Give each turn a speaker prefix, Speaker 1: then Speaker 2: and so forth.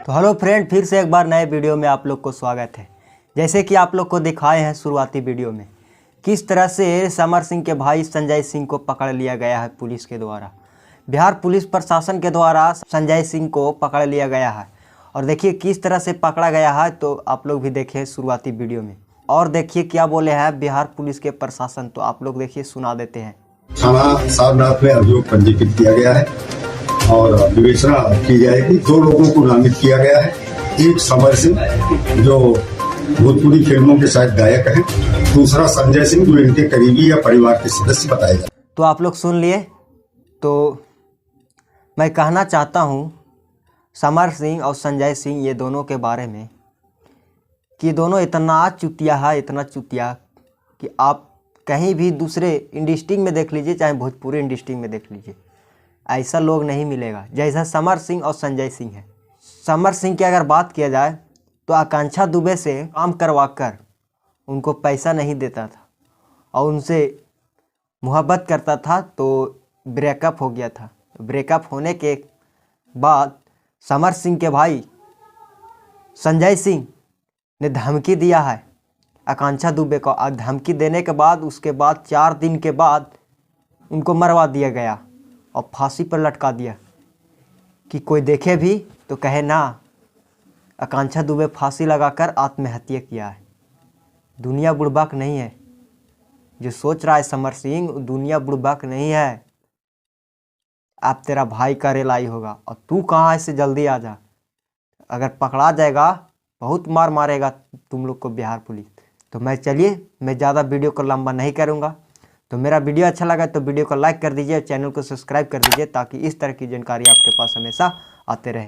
Speaker 1: तो hello friend, फिर से एक बार नए वीडियो में आप लोग को स्वागत है। जैसे कि आप लोग को दिखाए हैं शुरुआती वीडियो में, किस तरह से समर सिंह के भाई संजय सिंह को पकड़ लिया गया है पुलिस के द्वारा। बिहार पुलिस प्रशासन के द्वारा संजय सिंह को पकड़ लिया गया है और देखिए किस तरह से पकड़ा गया है। तो आप लोग भी देखिए शुरुआती वीडियो में और देखिए क्या बोले हैं बिहार पुलिस के प्रशासन। तो आप लोग देखिए, सुना देते हैं।
Speaker 2: थाना सारनाथ में अभियोग पंजीकृत किया गया है और विवेचना की जाएगी। 2 लोगों को नामित किया गया है। एक समर सिंह जो भोजपुरी फिल्मों के शायद गायक हैं, दूसरा संजय सिंह जो इनके करीबी या परिवार के सदस्य बताए जाते।
Speaker 1: तो आप लोग सुन लिए। तो मैं कहना चाहता हूँ समर सिंह और संजय सिंह ये दोनों के बारे में कि दोनों इतना चुतिया है, इतना चुतिया कि आप कहीं भी दूसरे इंडस्ट्री में देख लीजिए, चाहे भोजपुरी इंडस्ट्री में देख लीजिए, ऐसा लोग नहीं मिलेगा जैसा समर सिंह और संजय सिंह है। समर सिंह की अगर बात किया जाए तो आकांक्षा दुबे से काम करवाकर उनको पैसा नहीं देता था और उनसे मोहब्बत करता था, तो ब्रेकअप हो गया था। ब्रेकअप होने के बाद समर सिंह के भाई संजय सिंह ने धमकी दिया है आकांक्षा दुबे को। धमकी देने के बाद उसके बाद 4 दिन के बाद उनको मरवा दिया गया और फांसी पर लटका दिया कि कोई देखे भी तो कहे ना आकांक्षा दुबे फांसी लगाकर आत्महत्या किया है। दुनिया बुड़बक नहीं है जो सोच रहा है समर सिंह, दुनिया बुड़बक नहीं है। अब तेरा भाई का रेलाई होगा और तू कहाँ है, से जल्दी आ जा। अगर पकड़ा जाएगा बहुत मार मारेगा तुम लोग को बिहार पुलिस। तो मैं ज़्यादा वीडियो को लंबा नहीं करूँगा। तो मेरा वीडियो अच्छा लगा तो वीडियो को लाइक कर दीजिए, चैनल को सब्सक्राइब कर दीजिए ताकि इस तरह की जानकारी आपके पास हमेशा आते रहे।